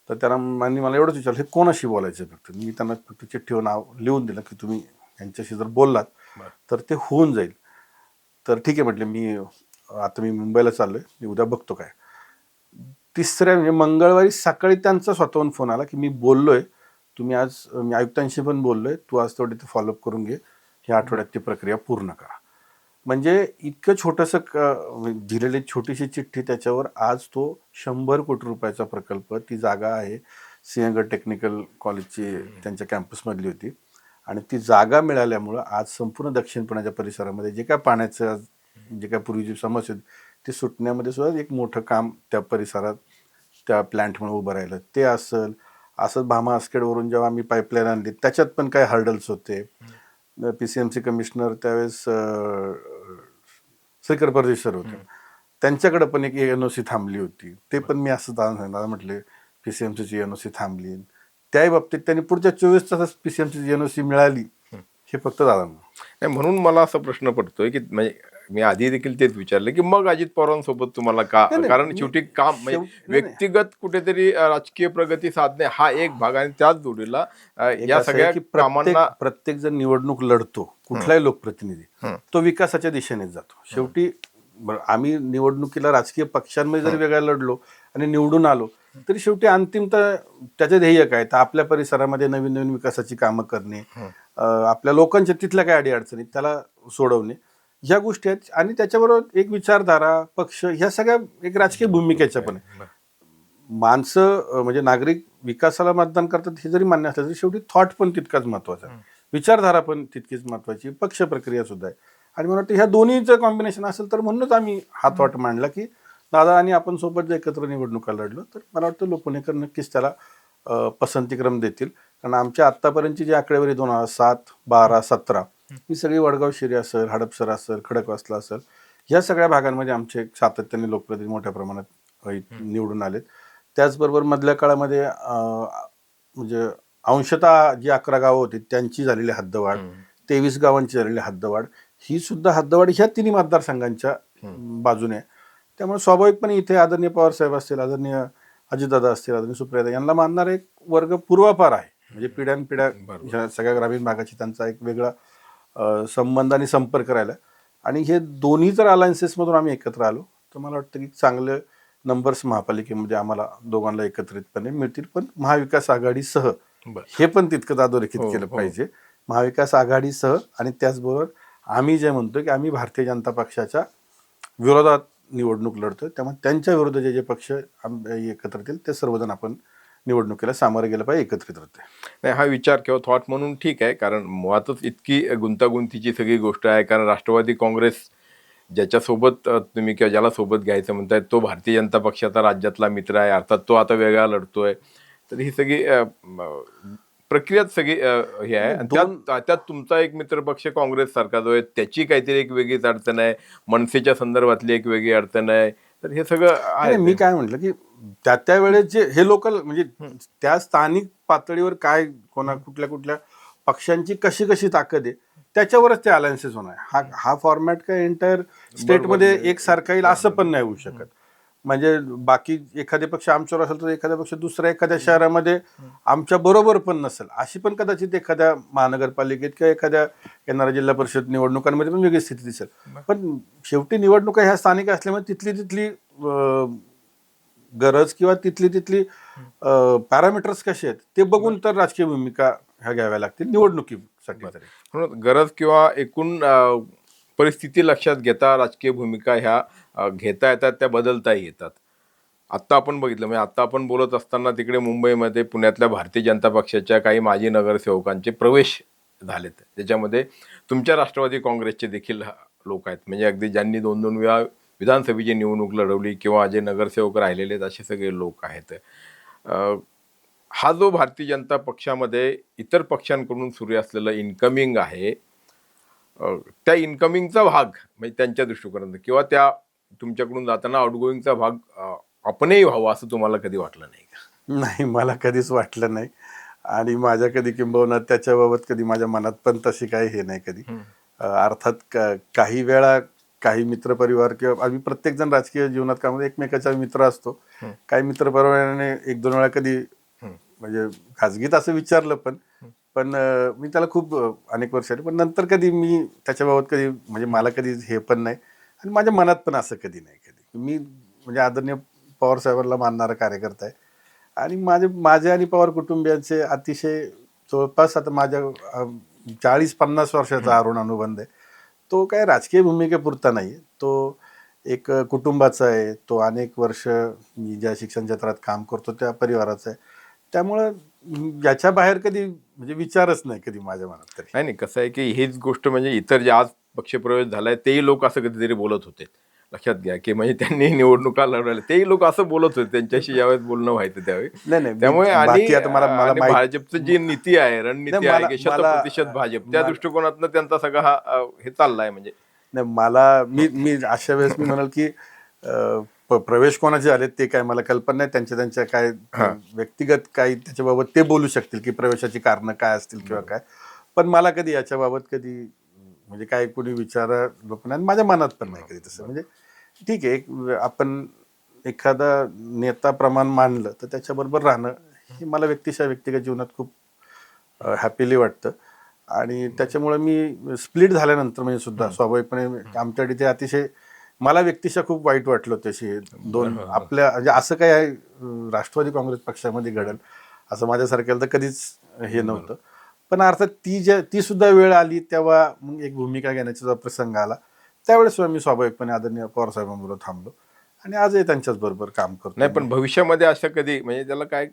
तर त्यांनी मला एवढंच विचारलं, हे कोणाशी बोलायचं फक्त. मी त्यांना फक्त चिठ्ठीवर नाव लिहून दिलं की तुम्ही यांच्याशी जर बोललात तर ते होऊन जाईल. तर ठीक आहे म्हटले, मी मुंबईला चाललोय, मी उद्या बघतो काय. तिसऱ्या म्हणजे मंगळवारी सकाळी त्यांचा स्वतःहून फोन आला की मी बोललोय, तुम्ही आज, मी आयुक्तांशी पण बोललोय, तू आज तेवढे ते फॉलोअप करून घे, ह्या आठवड्यात ती प्रक्रिया पूर्ण करा. म्हणजे इतकं छोटंसं दिलेली छोटीशी चिठ्ठी, त्याच्यावर आज तो 100 कोटी रुपयाचा प्रकल्प, ती जागा आहे सिंहगड टेक्निकल कॉलेजची त्यांच्या कॅम्पसमधली होती. आणि ती जागा मिळाल्यामुळं आज संपूर्ण दक्षिण पुण्याच्या परिसरामध्ये जे काय पाण्याचं, जे काय पूर्वीची समस्या होती ती सुटण्यामध्ये सुद्धा एक मोठं काम त्या परिसरात त्या प्लॅन्टमुळे उभं राहिलं. ते असेल, असं भामा आस्केडवरून जेव्हा आम्ही पाईपलाईन आणली त्याच्यात पण काय हर्डल्स होते. PCMC कमिशनर त्यावेळेस श्रीकर परदेशर होते, त्यांच्याकडे पण एक NOC थांबली होती. ते पण मी असं दादा म्हटले PCMCची NOC थांबली. त्याही बाबतीत त्यांनी पुढच्या 24 तासात PCMCची NOC मिळाली, हे फक्त दादांना. नाही, म्हणून मला असा प्रश्न पडतोय की म्हणजे मी आधी देखील तेच विचारलं की मग अजित पवारांसोबत तुम्हाला का, कारण शेवटी काम म्हणजे व्यक्तिगत कुठेतरी राजकीय प्रगती साधणे हा एक भाग, आणि त्याच जोडीला या सगळ्या कामांना प्रत्येक जण निवडणूक लढतो, कुठलाही लोकप्रतिनिधी तो विकासाच्या दिशेनेच जातो. शेवटी आम्ही निवडणुकीला राजकीय पक्षांमध्ये जरी वेगळ्या लढलो आणि निवडून आलो तरी शेवटी अंतिमतः त्याचे ध्येय काय, तर आपल्या परिसरामध्ये नवीन नवीन विकासाची कामं करणे, आपल्या लोकांच्या तिथल्या काय अडीअडचणी त्याला सोडवणे, ह्या गोष्टी आहेत. आणि त्याच्याबरोबर एक विचारधारा, पक्ष, ह्या सगळ्या एक राजकीय भूमिकेच्या पण आहे. माणसं म्हणजे नागरिक विकासाला मतदान करतात हे जरी मान्य असलं तरी शेवटी थॉट पण तितकाच महत्वाचा आहे, विचारधारा पण तितकीच महत्वाची, पक्ष प्रक्रिया सुद्धा आहे. आणि मला वाटतं ह्या दोन्हीचं कॉम्बिनेशन असेल तर म्हणूनच आम्ही हा थॉट मांडला की दादा आणि आपण सोबत जर एकत्र निवडणुका लढलो तर मला वाटतं पुणेकर नक्कीच त्याला पसंतीक्रम देतील. कारण आमच्या आत्तापर्यंतची जी आकडेवारी 2007, 12, 17 ही सगळी वडगाव शिरी असेल, हडपसर असेल, खडकवासला असेल, ह्या सगळ्या भागांमध्ये आमचे सातत्याने लोकप्रतिनिधी मोठ्या प्रमाणात निवडून आलेत. त्याचबरोबर मधल्या काळामध्ये म्हणजे अंशतः जी 11 गावं होती त्यांची झालेली हद्दवाढ, 23 गावांची झालेली हद्दवाढ, ही सुद्धा हद्दवाढ ह्या तिन्ही मतदारसंघांच्या बाजूने आहे. त्यामुळे स्वाभाविकपणे इथे आदरणीय पवार साहेब असतील, आदरणीय अजितदादा असतील, आदरणीय सुप्रियादा यांना मानणारा एक वर्ग पूर्वापार आहे. म्हणजे पिढ्यानपिढ्या ह्या सगळ्या ग्रामीण भागाची त्यांचा एक वेगळा संबंध आणि संपर्क राहिला. आणि हे दोन्ही जर अलायन्सेसमधून आम्ही एकत्र आलो तर मला वाटतं की चांगले नंबर्स महापालिकेमध्ये आम्हाला दोघांना एकत्रितपणे मिळतील. पण महाविकास आघाडीसह हे पण तितकं अधोरेखित केलं पाहिजे, महाविकास आघाडीसह. आणि त्याचबरोबर आम्ही जे म्हणतो की आम्ही भारतीय जनता पक्षाच्या विरोधात निवडणूक लढतोय, त्यामुळे त्यांच्या विरुद्ध जे पक्ष एकत्र येतील ते सर्वजण आपण निवडणुकीला सामोरे गेलं पाहिजे एकत्रितरित्या. नाही, हा विचार किंवा थॉट म्हणून ठीक आहे, कारण मुळातच इतकी गुंतागुंतीची सगळी गोष्ट आहे. कारण राष्ट्रवादी काँग्रेस ज्याच्यासोबत तुम्ही किंवा ज्याला सोबत घ्यायचं म्हणताय तो भारतीय जनता पक्षाचा राज्यातला मित्र आहे, अर्थात तो आता वेगळा लढतोय. तर ही सगळी प्रक्रियाच सगळी हे आहे. त्यात तुमचा एक मित्रपक्ष काँग्रेस सारखा जो आहे त्याची काहीतरी एक वेगळीच अडचण आहे, मनसेच्या संदर्भातली एक वेगळी अडचण आहे. तर हे सगळं आहे. मी काय म्हटलं की त्या वेळेस जे हे लोकल म्हणजे त्या स्थानिक पातळीवर काय कुठल्या पक्षांची कशी ताकद आहे त्याच्यावरच ते अलायन्सेस होणार. हा फॉर्मॅट काय एंटायर स्टेटमध्ये एकसारखा येईल असं पण नाही होऊ शकत. म्हणजे बाकी एखादे पक्ष आमच्यावर असेल तर एखाद्या पक्ष दुसऱ्या एखाद्या शहरामध्ये आमच्या बरोबर पण नसेल, अशी पण कदाचित एखाद्या महानगरपालिकेत किंवा एखाद्या येणाऱ्या जिल्हा परिषद निवडणुकांमध्ये पण वेगळी स्थिती दिसेल. पण शेवटी निवडणुका ह्या स्थानिक असल्यामुळे तिथली गरज किंवा तिथली पॅरामीटर्स कसे आहेत ते बघून तर राजकीय भूमिका ह्या घ्याव्या लागतील निवडणुकीसाठी. म्हणून गरज किंवा एकूण परिस्थिती लक्षात घेता राजकीय भूमिका ह्या घेता येतात, त्या बदलताही येतात. आत्ता आपण बघितलं, म्हणजे आत्ता आपण बोलत असताना तिकडे मुंबईमध्ये पुण्यातल्या भारतीय जनता पक्षाच्या काही माजी नगरसेवकांचे प्रवेश झालेत, त्याच्यामध्ये तुमच्या राष्ट्रवादी काँग्रेसचे देखील लोक आहेत. म्हणजे अगदी ज्यांनी 2-2 वेळा विधानसभेची निवडणूक लढवली किंवा जे नगरसेवक राहिलेले आहेत असे सगळे लोक आहेत. हा जो भारतीय जनता पक्षामध्ये इतर पक्षांकडून सुरू असलेलं इन्कमिंग आहे, त्या इन्कमिंगचा भाग म्हणजे त्यांच्या दृष्टिकोनातून किंवा त्या तुमच्याकडून जाताना आउटगोईंगचा भाग आपणही व्हावा असं तुम्हाला कधी वाटलं नाही का? नाही, मला कधीच वाटलं नाही. आणि माझ्या कधी किंबहुना त्याच्याबाबत कधी माझ्या मनात पण तशी काही हे नाही कधी. अर्थात काही वेळा काही मित्रपरिवार किंवा आम्ही प्रत्येक जण राजकीय जीवनात कामामध्ये एकमेकाचा मित्र असतो. काही मित्रपरिवाराने एक दोन वेळा कधी म्हणजे खाजगीत असं विचारलं पण पण मी त्याला खूप अनेक वर्ष आले पण नंतर कधी मी त्याच्याबाबत कधी म्हणजे मला कधी हे पण नाही आणि माझ्या मनात पण असं कधी नाही कधी. मी म्हणजे आदरणीय पवार साहेबांना मानणारा कार्यकर्ता आहे आणि माझे आणि पवार कुटुंबियांचे अतिशय जवळपास आता माझ्या 40-50 वर्षाचा हा ऋण अनुबंध आहे. तो काय राजकीय भूमिकेपुरता नाही, तो एक कुटुंबाचा आहे. तो अनेक वर्ष मी ज्या शिक्षण क्षेत्रात काम करतो त्या परिवाराचा आहे. त्यामुळं याच्या बाहेर कधी म्हणजे विचारच नाही कधी माझ्या मनात तरी. नाही नाही, कसं आहे की हीच गोष्ट म्हणजे इतर जे आज पक्षप्रवेश झालाय तेही लोक असं कधीतरी बोलत होते. लक्षात घ्या की म्हणजे त्यांनी निवडणुका लढवल्या तेही लोक असं बोलत होते त्यांच्याशी ज्यावेळेस बोलणं व्हायचं त्यावेळी. नाही नाही त्यामुळे बाकी आता मला आणि माहित भाजपचं जी नीती आहे, रणनीती नाही, आहे मला की मला 100% भाजप, त्या मला- दृष्टिकोनातनं त्यांचा सगळा हा हे चाललाय म्हणजे. नाही मी अशा वेळेस मी म्हणाल की प्रवेश कोणाचे आले ते काय मला कल्पना नाही. त्यांच्या काय व्यक्तिगत काही त्याच्याबाबत ते बोलू शकतील की प्रवेशाची कारणं काय असतील किंवा काय. पण मला कधी याच्याबाबत कधी म्हणजे काय कोणी विचारलं पण आणि माझ्या मनात पण नाही कधी तसं. म्हणजे ठीक आहे आपण एखादा नेता प्रमाण मानलं तर त्याच्याबरोबर राहणं हे मला व्यक्तिगत जीवनात खूप हॅपीली वाटतं. आणि त्याच्यामुळे मी स्प्लिट झाल्यानंतर म्हणजे सुद्धा स्वाभाविकपणे आमच्याकडे ते अतिशय मला व्यक्तिशः खूप वाईट वाटलं तशी दोन आपल्या म्हणजे असं काय आहे राष्ट्रवादी काँग्रेस पक्षामध्ये घडेल असं माझ्यासारख्याला तर कधीच हे नव्हतं. पण अर्थात ती सुद्धा वेळ आली तेव्हा मग एक भूमिका घेण्याचा जो प्रसंग आला त्यावेळेस मी स्वाभाविकपणे आदरणीय पवार साहेबांबरोबर थांबलो आणि आजही त्यांच्याच बरोबर काम करतो. नाही पण भविष्यामध्ये असं कधी म्हणजे त्याला काय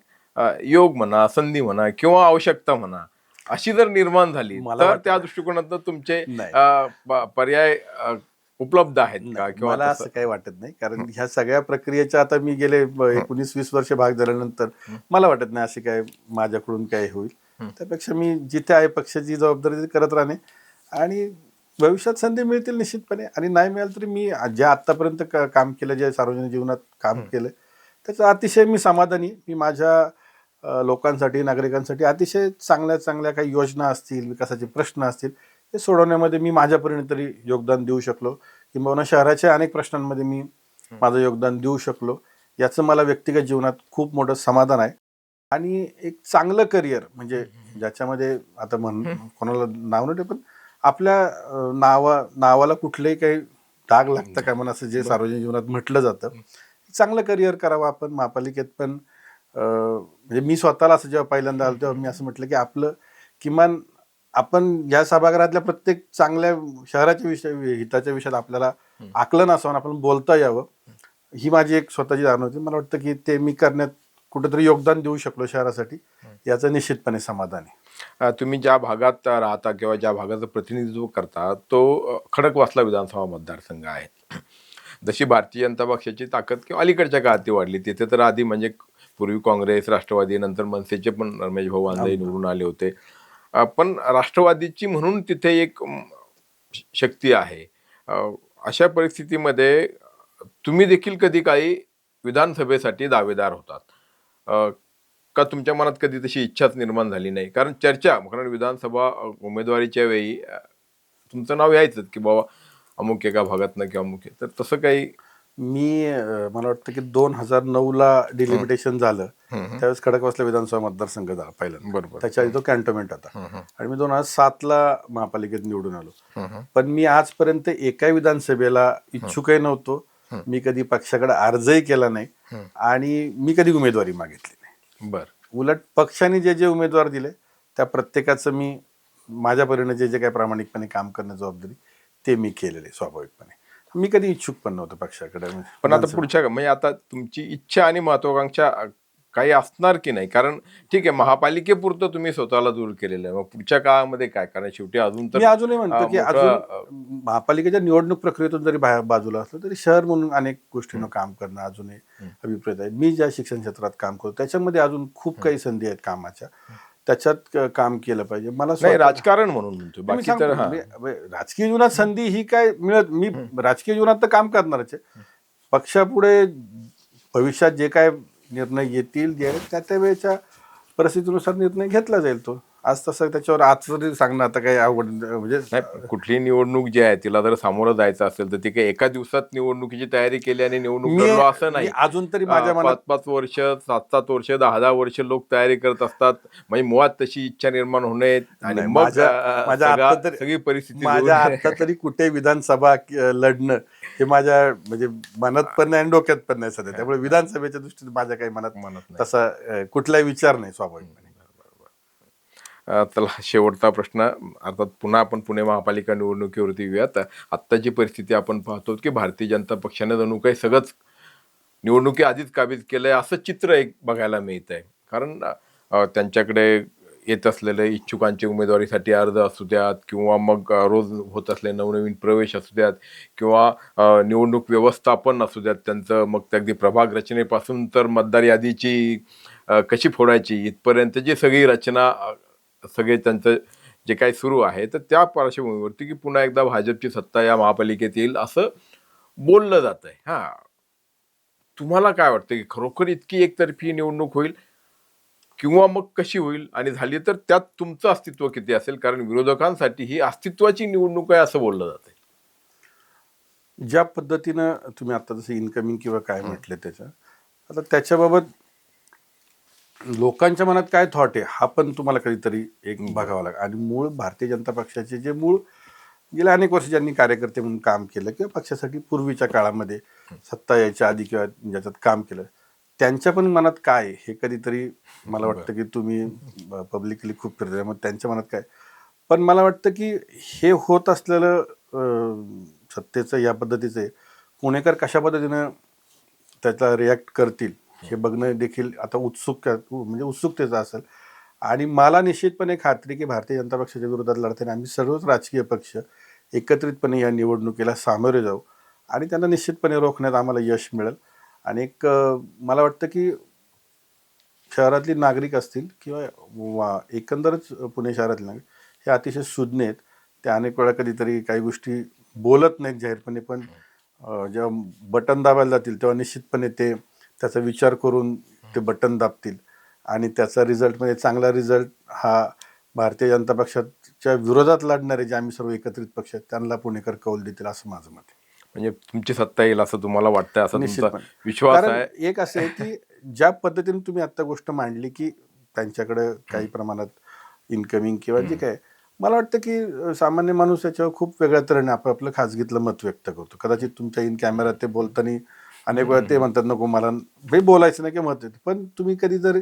योग म्हणा, संधी म्हणा किंवा आवश्यकता म्हणा अशी जर निर्माण झाली तर त्या दृष्टिकोनातून तुमचे नाही. पर्याय उपलब्ध आहेत का किंवा मला असं काही वाटत नाही कारण ह्या सगळ्या प्रक्रियेच्या आता मी गेले 19-20 वर्ष भाग झाल्यानंतर मला वाटत नाही अशी काय माझ्याकडून काय होईल. त्यापेक्षा मी जिथे आहे पक्षाची जबाबदारी ती करत राहणे आणि भविष्यात संधी मिळतील निश्चितपणे आणि नाही मिळाल तरी मी ज्या आतापर्यंत काम केलं जे सार्वजनिक जीवनात काम केलं त्याचं अतिशय मी समाधानी. मी माझ्या लोकांसाठी नागरिकांसाठी अतिशय चांगल्या काही योजना असतील विकासाचे प्रश्न असतील हे सोडवण्यामध्ये मी माझ्यापर्यंत तरी योगदान देऊ शकलो किंवा शहराच्या अनेक प्रश्नांमध्ये मी माझं योगदान देऊ शकलो याचं मला व्यक्तिगत जीवनात खूप मोठं समाधान आहे. आणि एक चांगलं करिअर म्हणजे ज्याच्यामध्ये आता कोणाला नाव नाही पण आपल्या नावाला कुठलंही काही डाग लागतं काय म्हणून असं जे सार्वजनिक जीवनात म्हटलं जातं चांगलं करिअर करावं आपण महापालिकेत पण म्हणजे मी स्वतःला असं जेव्हा पहिल्यांदा आलो तेव्हा मी असं म्हटलं की आपलं किमान आपण या सभागृहातल्या प्रत्येक चांगल्या शहराच्या हिताच्या विषयात आपल्याला आकलन असावं आपण बोलता यावं ही माझी एक स्वतःची धारणा होती. मला वाटतं की ते मी करण्यात कुठेतरी योगदान देऊ शकलो शहरासाठी याचं निश्चितपने समाधान आहे. तुम्ही ज्या भागात राहता किंवा ज्या भागाचं प्रतिनिधित्व करता तो खडकवासला विधानसभा मतदारसंघ आहे. जशी भारतीय जनता पक्षाची ताकद किंवा अलीकडच्या काळात ती वाढली तिथे तर आधी म्हणजे पूर्वी काँग्रेस राष्ट्रवादी नंतर मनसेचे पण रमेश भाऊ अंधाई निवडून आले होते. पण राष्ट्रवादीची म्हणून तिथे एक शक्ती आहे. अशा परिस्थितीमध्ये तुम्ही देखील कधी काही विधानसभेसाठी दावेदार होतात का? तुमच्या मनात कधी तशी इच्छाच निर्माण झाली नाही? कारण विधानसभा उमेदवारीच्या वेळी तुमचं नाव यायचं की बाबा अमुक एका भागातनं किंवा अमुक तर तसं काही. मला वाटतं की 2009ला डिलिमिटेशन झालं त्यावेळेस खडकवासला विधानसभा मतदारसंघ झाला पहिल्यांदा. बरोबर. त्याच्या आधी तो कॅन्टोन्मेंट होता आणि मी 2007ला महापालिकेत निवडून आलो. पण मी आजपर्यंत एकाही विधानसभेला इच्छुकही नव्हतो. मी कधी पक्षाकडे अर्जही केला नाही आणि मी कधी उमेदवारी मागितली नाही. बर. उलट पक्षाने जे उमेदवार दिले त्या प्रत्येकाचं मी माझ्या परीने जे काही प्रामाणिकपणे काम करण्याची जबाबदारी ते मी केलेले स्वाभाविकपणे. मी कधी इच्छुक पण नव्हतं पक्षाकडे. पण आता पुढच्या म्हणजे आता तुमची इच्छा आणि महत्वाकांक्षा काही असणार की नाही? कारण ठीक आहे महापालिकेपुरतं तुम्ही स्वतःला दूर केलेलं आहे, मग पुढच्या काळामध्ये काय? कारण शेवटी अजून तर मी अजूनही म्हणतो की अजून महापालिकेच्या निवडणूक प्रक्रियेतून जरी बाजूला असलं तरी शहर म्हणून अनेक गोष्टींना काम करणं अजूनही अभिप्रेत आहे. मी ज्या शिक्षण क्षेत्रात काम करतो त्याच्यामध्ये अजून खूप काही संधी आहेत कामाच्या त्याच्यात काम केलं पाहिजे. मला राजकारण म्हणून म्हणतो बाकी तर राजकीय जीवनात संधी ही काय मिळत मी राजकीय जीवनात तर काम करणारच आहे. पक्षापुढे भविष्यात जे काय निर्णय येतील त्या वेळेच्या परिस्थितीनुसार निर्णय घेतला जाईल तो. आज तसं त्याच्यावर आज तरी सांगणं आता काही आवड म्हणजे नाही, कुठली निवडणूक जी आहे तिला जर सामोरं जायचं असेल तर ती काही एका दिवसात निवडणुकीची तयारी केली आणि निवडणूक लढलो असं नाही. मी अजून तरी माझ्या मनात 5-5 वर्ष 7-7 वर्ष 10-10 वर्ष लोक तयारी करत असतात. म्हणजे मुळात तशी इच्छा निर्माण होणे आणि नाही, मग माझ्या आता तरी सगळी परिस्थिती माझ्या आता तरी कुठे विधानसभा लढणं हे माझ्या म्हणजे मनात पण नाही आणि डोक्यात पण नाही सध्या. त्यामुळे विधानसभेच्या दृष्टीने माझ्या काही मनात नाही. तसा कुठलाही विचार नाही स्वाभाविकपणे. चला, शेवटचा प्रश्न. अर्थात पुन्हा आपण पुणे महापालिका निवडणुकीवरती येऊयात. आत्ताची परिस्थिती आपण पाहतो की भारतीय जनता पक्षाने जणू काही सगळंच निवडणुकी आधीच काबीज केलंय असं चित्र एक बघायला मिळत आहे. कारण त्यांच्याकडे येत असलेले इच्छुकांचे उमेदवारीसाठी अर्ज असू द्यात किंवा मग रोज होत असलेले नवनवीन प्रवेश असू द्यात किंवा निवडणूक व्यवस्थापन असू द्यात त्यांचं, मग ते अगदी प्रभाग रचनेपासून तर मतदार यादीची कशी फोडायची इथपर्यंत जी सगळी रचना सगळे त्यांचं जे काही सुरू आहे, तर त्या पार्श्वभूमीवरती की पुन्हा एकदा भाजपची सत्ता या महापालिकेत येईल असं बोललं जात आहे. हा, तुम्हाला काय वाटतं की खरोखर इतकी एकतर्फी निवडणूक होईल किंवा मग कशी होईल, आणि झाली तर त्यात तुमचं अस्तित्व किती असेल? कारण विरोधकांसाठी ही अस्तित्वाची निवडणूक आहे असं बोललं जाते. ज्या पद्धतीनं तुम्ही आता जसं इनकमिंग किंवा काय म्हटले आता त्याच्याबाबत लोकांच्या मनात काय थॉट आहे हा पण तुम्हाला कधीतरी एक बघावं लागेल. आणि मूळ भारतीय जनता पक्षाचे जे मूळ गेल्या अनेक वर्ष ज्यांनी कार्यकर्ते म्हणून काम केलं किंवा पक्षासाठी पूर्वीच्या काळामध्ये सत्ता यायच्या आधी किंवा ज्याच्यात काम केलं त्यांच्या पण मनात काय हे कधीतरी मला वाटतं की तुम्ही पब्लिकली खूप फिरते मग त्यांच्या मनात काय. पण मला वाटतं की हे होत असलेलं सत्तेचं या पद्धतीचं पुणेकर कशा पद्धतीनं त्याचा रिॲक्ट करतील हे बघणं देखील आता उत्सुकतेचं असेल. आणि मला निश्चितपणे खात्री की भारतीय जनता पक्षाच्या विरोधात लढताना आम्ही सर्वच राजकीय पक्ष एकत्रितपणे या निवडणुकीला सामोरे जाऊ आणि त्यांना निश्चितपणे रोखण्यात आम्हाला यश मिळेल. आणि एक मला वाटतं की शहरातली नागरिक असतील किंवा एकंदरच पुणे शहरातले नागरिक हे अतिशय सुज्ञ आहेत. ते अनेक वेळा कधीतरी काही गोष्टी बोलत नाहीत जाहीरपणे, पण जेव्हा बटन दाबायला जातील तेव्हा निश्चितपणे ते त्याचा विचार करून ते बटन दाबतील आणि त्याचा रिझल्ट म्हणजे चांगला रिझल्ट हा भारतीय जनता पक्षाच्या विरोधात लढणारे जे आम्ही सर्व एकत्रित पक्ष आहेत त्यांना पुणेकर कौल देतील असं माझं मत आहे. म्हणजे तुमची सत्ता येईल असं तुम्हाला वाटतं, असं तुमचा निश्चितपणे विश्वास कारण आहे? एक असं आहे की ज्या पद्धतीने तुम्ही आता गोष्ट मांडली की त्यांच्याकडे काही प्रमाणात इन्कमिंग किंवा जे काय, मला वाटतं की सामान्य माणूस याच्यावर खूप वेगळ्या तऱ्हेने आपापलं खाजगीतलं मत व्यक्त करतो. कदाचित तुमच्या इन कॅमेरा ते बोलताना अनेक वेळा ते म्हणतात नको मला बोलायचं नाही किंवा मत येते, पण तुम्ही कधी जर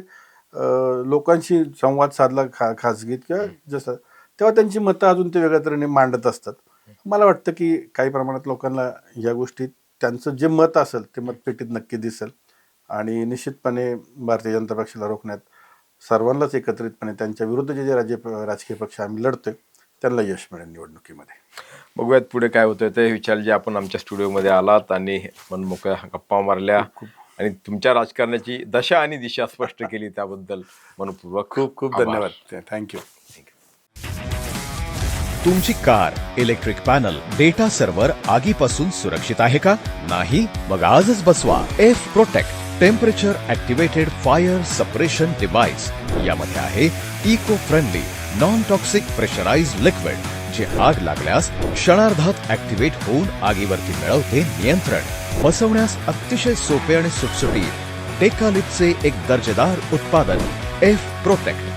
लोकांशी संवाद साधला खाजगीत किंवा जसं तेव्हा त्यांची मतं अजून ते वेगळ्या तऱ्हेने मांडत असतात. मला वाटतं की काही प्रमाणात लोकांना या गोष्टीत त्यांचं जे मत असेल ते मतपेटीत नक्की दिसेल आणि निश्चितपणे भारतीय जनता पक्षाला रोखण्यात सर्वांनाच एकत्रितपणे त्यांच्या विरुद्ध जे राजकीय पक्ष आम्ही लढतोय त्यांना यश मिळेल निवडणुकीमध्ये. बघूयात पुढे काय होतं ते. विचार जे आपण आमच्या स्टुडिओमध्ये आलात आणि मनमोकळ्या गप्पा मारल्या आणि तुमच्या राजकारणाची दशा आणि दिशा स्पष्ट केली त्याबद्दल मनपूर्वक खूप खूप आभार. धन्यवाद. थँक्यू. तुमची car, electric panel, data server आगीपासून सुरक्षित आहे का? नाही? मग आजच बसवा F Protect temperature activated fire suppression device. यामध्ये आहे eco friendly non toxic pressurised liquid जे आग लागल्यास क्षणार्धात ऍक्टिव्हेट होऊन आगीवरती मिळवते नियंत्रण. बसवण्यास अतिशय सोपे आणि सुटसुटीत. टेकालिपचे एक दर्जेदार उत्पादन एफ प्रोटेक्ट.